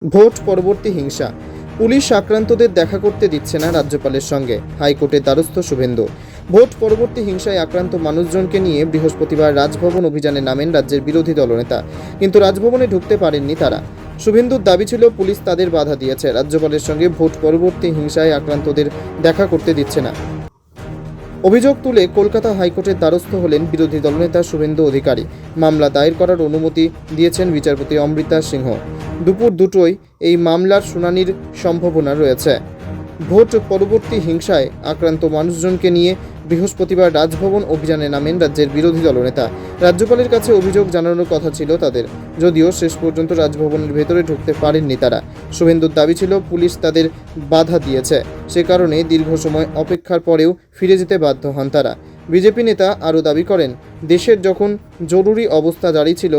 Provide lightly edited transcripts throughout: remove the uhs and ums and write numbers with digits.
Vote পরবর্তী হিংসা, police আক্রান্তদের দেখা করতে দিচ্ছে না রাজ্যপালের সঙ্গে, হাইকোর্টের দ্বারস্থ শুভেন্দু। ভোট পরবর্তী হিংসায় আক্রান্ত মানুষজনকে নিয়ে বৃহস্পতিবার রাজভবন অভিযানে নামেন রাজ্যের বিরোধী দলনেতা, কিন্তু রাজভবনে ঢুকতে পারেননি তারা। শুভেন্দুর দাবি ছিল পুলিশ তাদের বাধা দিয়েছে, রাজ্যপালের সঙ্গে ভোট পরবর্তী হিংসায় আক্রান্তদের দেখা করতে দিচ্ছে না। অভিযোগ তুলে কলকাতা হাইকোর্টের দ্বারস্থ হলেন বিরোধী দলনেতা শুভেন্দু অধিকারী। মামলা দায়ের করার অনুমতি দিয়েছেন বিচারপতি অমৃতা সিংহ। দুপুর 2টোয় এই মামলার শুনানির সম্ভাবনা রয়েছে। ভোট পরবর্তী হিংসায় আক্রান্ত মানুষজনকে নিয়ে বৃহস্পতিবার রাজভবন অভিযানে নামেন রাজ্যের বিরোধী দলনেতা। রাজ্যপালের কাছে অভিযোগ জানানোর কথা ছিল তাদের, যদিও শেষ পর্যন্ত রাজভবনের ভেতরে ঢুকতে পারেননি তারা। শুভেন্দুর দাবি ছিল পুলিশ তাদের বাধা দিয়েছে, সে কারণে দীর্ঘ সময় অপেক্ষার পরেও ফিরে যেতে বাধ্য হন তারা। বিজেপি নেতা আরও দাবি করেন, দেশের যখন জরুরি অবস্থা জারি ছিল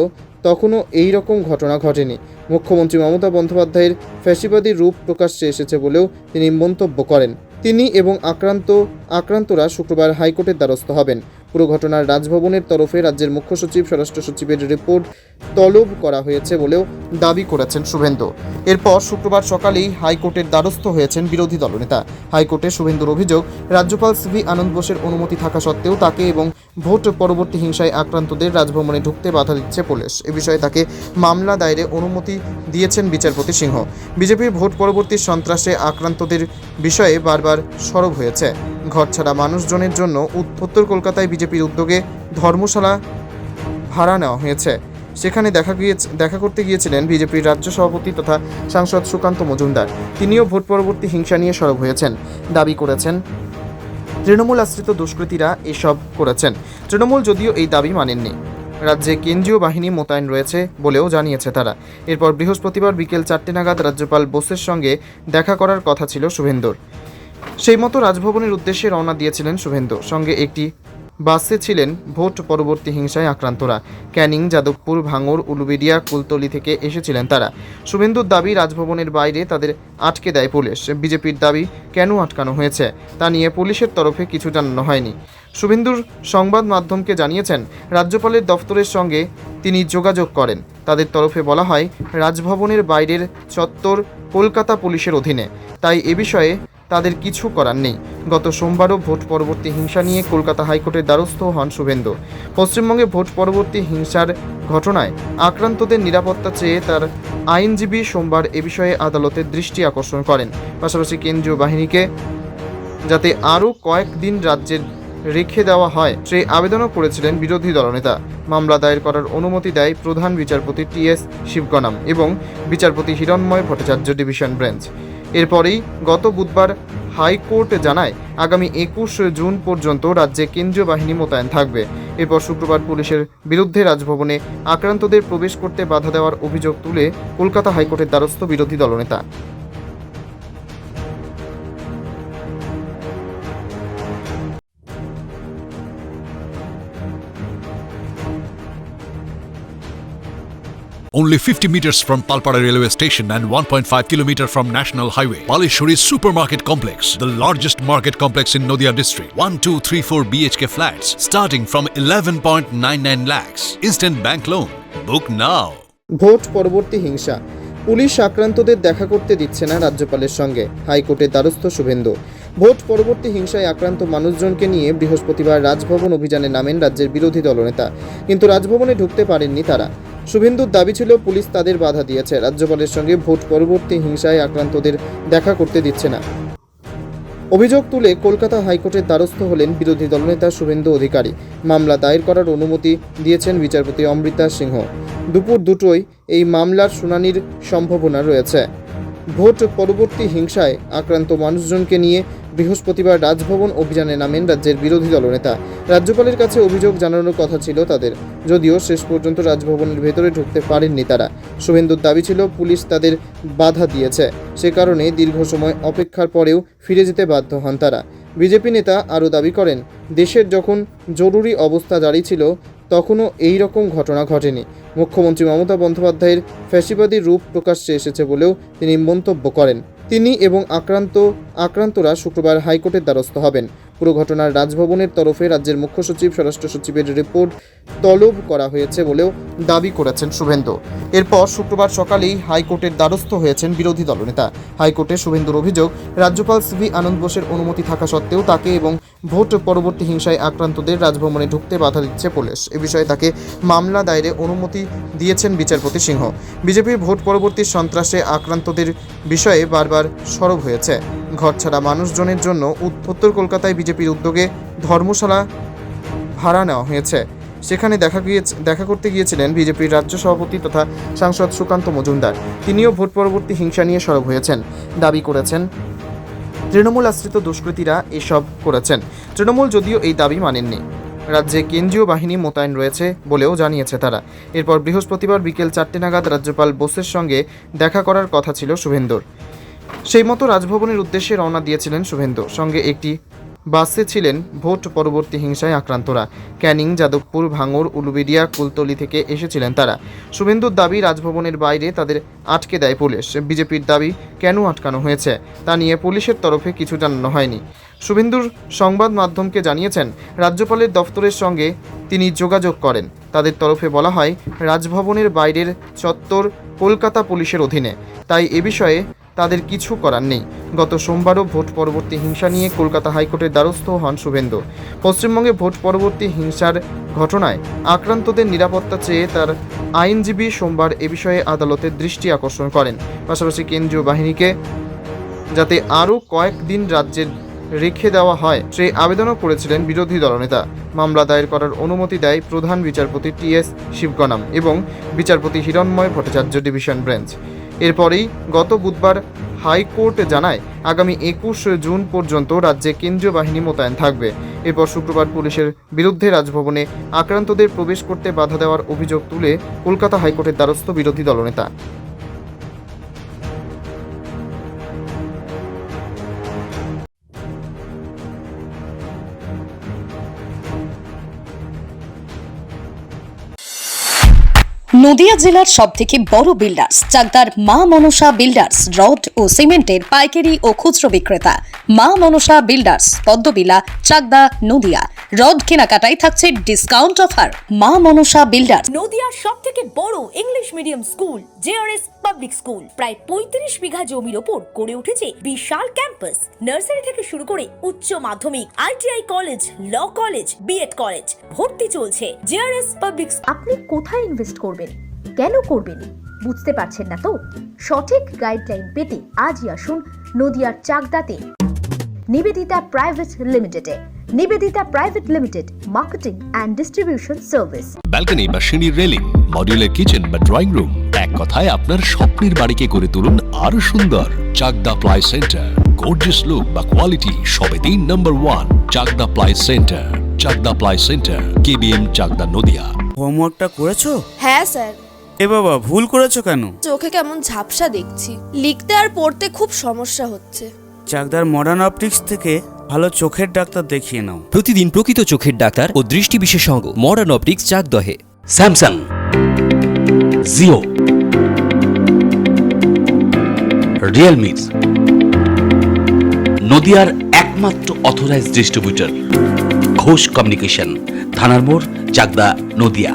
তখনও এই রকম ঘটনা ঘটেনি। মুখ্যমন্ত্রী মমতা বন্দ্যোপাধ্যায়ের ফ্যাসিবাদী রূপ প্রকাশ্যে এসেছে বলেও তিনি মন্তব্য করেন। তিনি এবং আক্রান্তরা শুক্রবার হাইকোর্টের দ্বারস্থ হবেন। পুরো ঘটনার রাজভবনের তরফে রাজ্যের মুখ্য সচিব, স্বরাষ্ট্র সচিবের রিপোর্ট তলব করা হয়েছে বলেও দাবি করেছেন শুভেন্দু। এরপর শুক্রবার সকালেই হাইকোর্টের দ্বারস্থ হয়েছেন বিরোধী দলনেতা। হাইকোর্টে শুভেন্দুর অভিযোগ, রাজ্যপাল সিভি আনন্দ বোসের অনুমতি থাকা সত্ত্বেও তাকে এবং ভোট পরবর্তী হিংসায় আক্রান্তদের রাজভবনে ঢুকতে বাধা দিচ্ছে পুলিশ। এ বিষয়ে তাকে মামলা দায়েরে অনুমতি দিয়েছেন বিচারপতি সিংহ। বিজেপির ভোট পরবর্তী সন্ত্রাসে আক্রান্তদের বিষয়ে বারবার সরব হয়েছে। ঘরছাড়া মানুষজনের জন্য উত্তর কলকাতায় বিজেপির উদ্যোগে ধর্মশালা ভাড়া নেওয়া হয়েছে। সেখানে দেখা করতে গিয়েছিলেন বিজেপির রাজ্য সভাপতি তথা সাংসদ সুকান্ত মজুমদার। তিনিও ভোট পরবর্তী হিংসা নিয়ে সরব হয়েছেন। দাবি করেছেন তৃণমূল আশ্রিত দুষ্কৃতীরা এসব করেছেন। তৃণমূল যদিও এই দাবি মানেননি। রাজ্যে কেন্দ্রীয় বাহিনী মোতায়েন রয়েছে বলেও জানিয়েছে তারা। এরপর বৃহস্পতিবার বিকেল 4টে নাগাদ রাজ্যপাল বোসের সঙ্গে দেখা করার কথা ছিল শুভেন্দুর। সেই মতো রাজভবনের উদ্দেশ্যে রওনা দিয়েছিলেন শুভেন্দু। সঙ্গে একটি বাসে ছিলেন ভোট পরবর্তী হিংসায় আক্রান্তরা। ক্যানিং, যাদবপুর, ভাঙড়, উলুবেড়িয়া, কুলতলি থেকে এসেছিলেন তারা। শুভেন্দুর দাবি, রাজভবনের বাইরে তাদের আটকে দেয় পুলিশ। বিজেপির দাবি, কেন আটকানো হয়েছে তা নিয়ে পুলিশের তরফে কিছু জানানো হয়নি। শুভেন্দুর সংবাদ মাধ্যমকে জানিয়েছেন, রাজ্যপালের দফতরের সঙ্গে তিনি যোগাযোগ করেন। তাদের তরফে বলা হয়, রাজভবনের বাইরের চত্বর কলকাতা পুলিশের অধীনে, তাই এ বিষয়ে তাদের কিছু করার নেই। গত সোমবারও ভোট পরবর্তী হিংসা নিয়ে কলকাতা হাইকোর্টের দ্বারস্থ হন শুভেন্দু। পশ্চিমবঙ্গে ভোট পরবর্তী হিংসার ঘটনায় আক্রান্তদের নিরাপত্তা চেয়ে তার আইনজীবী সোমবার এ বিষয়ে আদালতের দৃষ্টি আকর্ষণ করেন। পাশাপাশি কেন্দ্রীয় বাহিনীকে যাতে আরও কয়েকদিন রাজ্যের রেখে দেওয়া হয় সেই আবেদনও করেছিলেন বিরোধী দলনেতা। মামলা দায়ের করার অনুমতি দেয় প্রধান বিচারপতি টি.এস. শিবগণম এবং বিচারপতি হিরণময় ভট্টাচার্য ডিভিশন বেঞ্চ। এরপরেই গত বুধবার হাইকোর্ট জানায়, আগামী 21 জুন পর্যন্ত রাজ্যে কেন্দ্রীয় বাহিনী মোতায়েন থাকবে। এরপর শুক্রবার পুলিশের বিরুদ্ধে রাজভবনে আক্রান্তদের প্রবেশ করতে বাধা দেওয়ার অভিযোগ তুলে কলকাতা হাইকোর্টের দ্বারস্থ বিরোধী দলনেতা। Only 50 meters from Palpara railway station and 1.5 kilometer from National Highway, Palishuri Supermarket Complex, the largest market complex in Nadia district. 1, 2, 3, 4 BHK flats starting from 11.99 lakhs. Instant bank loan. Book now. Vote পরবর্তী হিংসা, police আক্রান্তদের দেখা করতে দিচ্ছে না রাজ্যপালের সঙ্গে, হাইকোর্টের দ্বারস্থ শুভেন্দু। ভোট পরবর্তী হিংসায় আক্রান্ত মানুষজনকে নিয়ে বৃহস্পতিবার রাজভবন অভিযানে নামেন রাজ্যের বিরোধী দলনেতা, কিন্তু রাজভবনে ঢুকতে পারেননি তারা। শুভেন্দুর দাবি ছিল পুলিশ তাদের বাধা দিয়েছে, রাজ্যপালের সঙ্গে ভোট পরবর্তী হিংসায় আক্রান্তদের দেখা করতে দিচ্ছে না। অভিযোগ তুলে কলকাতা হাইকোর্টের দ্বারস্থ হলেন বিরোধী দলনেতা শুভেন্দু অধিকারী। মামলা দায়ের করার অনুমতি দিয়েছেন বিচারপতি অমৃতা সিংহ। দুপুর 2টোয় এই মামলার শুনানির সম্ভাবনা রয়েছে। ভোট পরবর্তী হিংসায় আক্রান্ত মানুষজনকে নিয়ে বৃহস্পতিবার রাজভবন অভিযানে নামেন রাজ্যের বিরোধী দলনেতা। রাজ্যপালের কাছে অভিযোগ জানানোর কথা ছিল তাদের, যদিও শেষ পর্যন্ত রাজভবনের ভেতরে ঢুকতে পারেননি তারা। শুভেন্দুর দাবি ছিল পুলিশ তাদের বাধা দিয়েছে, সে কারণে দীর্ঘ সময় অপেক্ষার পরেও ফিরে যেতে বাধ্য হন তারা। বিজেপি নেতা আরও দাবি করেন, দেশের যখন জরুরি অবস্থা জারি ছিল তখনও এই রকম ঘটনা ঘটেনি। মুখ্যমন্ত্রী মমতা বন্দ্যোপাধ্যায়ের ফ্যাসিবাদী রূপ প্রকাশ্যে এসেছে বলেও তিনি মন্তব্য করেন। তিনি এবং আক্রান্তরা শুক্রবার হাইকোর্টের দ্বারস্থ হবেন। পুরো ঘটনার রাজভবনের তরফে রাজ্যের মুখ্য সচিব, স্বরাষ্ট্র সচিবের রিপোর্ট তলব করা হয়েছে বলেও দাবি করেছেন শুভেন্দু। এরপর শুক্রবার সকালেই হাইকোর্টের দ্বারস্থ হয়েছেন বিরোধী দলনেতা। হাইকোর্টে শুভেন্দুর অভিযোগ, রাজ্যপাল সিভি আনন্দ বোসের অনুমতি থাকা সত্ত্বেও তাকে এবং ভোট পরবর্তী হিংসায় আক্রান্তদের রাজভবনে ঢুকতে বাধা দিচ্ছে পুলিশ। এ বিষয়ে তাকে মামলা দায়েরে অনুমতি দিয়েছেন বিচারপতি সিংহ। বিজেপির ভোট পরবর্তী সন্ত্রাসে আক্রান্তদের বিষয়ে বারবার সরব হয়েছে। ঘরছাড়া মানুষজনের জন্য উত্তর কলকাতায় বিজেপির উদ্যোগে ধর্মশালা ভাড়া নেওয়া হয়েছে। সেখানে দেখা করতে গিয়েছিলেন বিজেপির রাজ্য সভাপতি তথা সাংসদ সুকান্ত মজুমদার। তিনিও ভোট পরবর্তী হিংসা নিয়ে সরব হয়েছেন। দাবি করেছেন তৃণমূল আশ্রিত দুষ্কৃতীরা এসব করেছেন। তৃণমূল যদিও এই দাবি মানেননি। রাজ্যে কেন্দ্রীয় বাহিনী মোতায়েন রয়েছে বলেও জানিয়েছে তারা। এরপর বৃহস্পতিবার বিকেল 4টে নাগাদ রাজ্যপাল বোসের সঙ্গে দেখা করার কথা ছিল শুভেন্দুর। সেই মতো রাজভবনের উদ্দেশ্যে রওনা দিয়েছিলেন শুভেন্দু। সঙ্গে একটি বাসে ছিলেন ভোট পরবর্তী হিংসায় আক্রান্তরা। ক্যানিং, যাদবপুর, ভাঙড়, উলুবেড়িয়া, কুলতলি থেকে এসেছিলেন তারা। শুভেন্দুর দাবি, রাজভবনের বাইরে তাদের আটকে দেয় পুলিশ। বিজেপির দাবি, কেন আটকানো হয়েছে তা নিয়ে পুলিশের তরফে কিছু জানানো হয়নি। শুভেন্দুর সংবাদ মাধ্যমকে জানিয়েছেন, রাজ্যপালের দফতরের সঙ্গে তিনি যোগাযোগ করেন। তাদের তরফে বলা হয়, রাজভবনের বাইরের চত্বর কলকাতা পুলিশের অধীনে, তাই এ বিষয়ে তাদের কিছু করার নেই। গত সোমবারও ভোট পরবর্তী হিংসা নিয়ে কলকাতা হাইকোর্টের দ্বারস্থ হন শুভেন্দু। পশ্চিমবঙ্গে ভোট পরবর্তী হিংসার ঘটনায় আক্রান্তদের নিরাপত্তা চেয়ে তার আইনজীবী সোমবার এ বিষয়ে আদালতের দৃষ্টি আকর্ষণ করেন। পাশাপাশি কেন্দ্রীয় বাহিনীকে যাতে আরও কয়েকদিন রাজ্যের রেখে দেওয়া হয় সেই আবেদনও করেছিলেন বিরোধী দলনেতা। মামলা দায়ের করার অনুমতি দেয় প্রধান বিচারপতি টি.এস. শিবগণম এবং বিচারপতি হিরণময় ভট্টাচার্য ডিভিশন বেঞ্চ। এরপরেই গত বুধবার হাইকোর্ট জানায়, আগামী 21 জুন পর্যন্ত রাজ্যে কেন্দ্রীয় বাহিনী মোতায়েন থাকবে। এরপর শুক্রবার পুলিশের বিরুদ্ধে রাজভবনে আক্রান্তদের প্রবেশ করতে বাধা দেওয়ার অভিযোগ তুলে কলকাতা হাইকোর্টের দ্বারস্থ বিরোধী দলনেতা। নদিয়া জেলার সবথেকে বড় বিল্ডার্স চাকদার মা মনসা বিল্ডার্স, রড ও সিমেন্টের পাইকারি ও খুচরো বিক্রেতা। মা মনসা বিল্ডার্স, পদ্মবিলা, চাকদা, নদিয়া। রড কেনাকাটায় থাকছে ডিসকাউন্ট অফার। মা মনসা বিল্ডার্স। নদিয়ার সবথেকে বড় English medium school JRS public school, প্রায় 35 বিঘা জমির ওপর গড়ে উঠেছে বিশাল ক্যাম্পাস। নার্সারি থেকে শুরু করে উচ্চ মাধ্যমিক, ITI college, law college, B Ed college, ভর্তি চলছে। JRS public. আপনি কোথায় ইনভেস্ট করবেন, কেন করবেন বুঝতে পারছেন না তো? সঠিক গাইডলাইন পেতে আজই আসুন নদিয়ার চাকদাতে নিবেদিতা প্রাইভেট লিমিটেডে। Nibedita private limited, marketing and distribution service. Balcony বা সিঁড়ির রেলিং, মডিউলার কিচেন বা ড্রয়িং রুম, এক কথায় আপনার স্বপ্নের বাড়িকে করে তুলুন আরো সুন্দর। Chakda ply centre, gorgeous look বা কোয়ালিটি সবে 3 number 1 Chakda ply centre. Chakda ply centre, KBM, Chakda, Nadia. হোমওয়ার্কটা করেছো? হ্যাঁ স্যার। এ বাবা, ভুল করেছো কেন? চোখে কেমন ঝাপসা দেখছি, লিখতে আর পড়তে খুব সমস্যা হচ্ছে। চাকদার মডার্ন অপটিক্স থেকে ভালো চোখের ডাক্তার দেখিয়ে নাও। প্রতিদিন প্রকৃত চোখের ডাক্তার ও দৃষ্টি বিশেষজ্ঞ মডার্ন অপটিক্স, চাকদহে। স্যামসাং, জিও, রিয়েলমি, নদিয়ার একমাত্র অথরাইজড ডিস্ট্রিবিউটর ঘোষ কমিউনিকেশন, থানার মোড়, চাকদা, নদিয়া।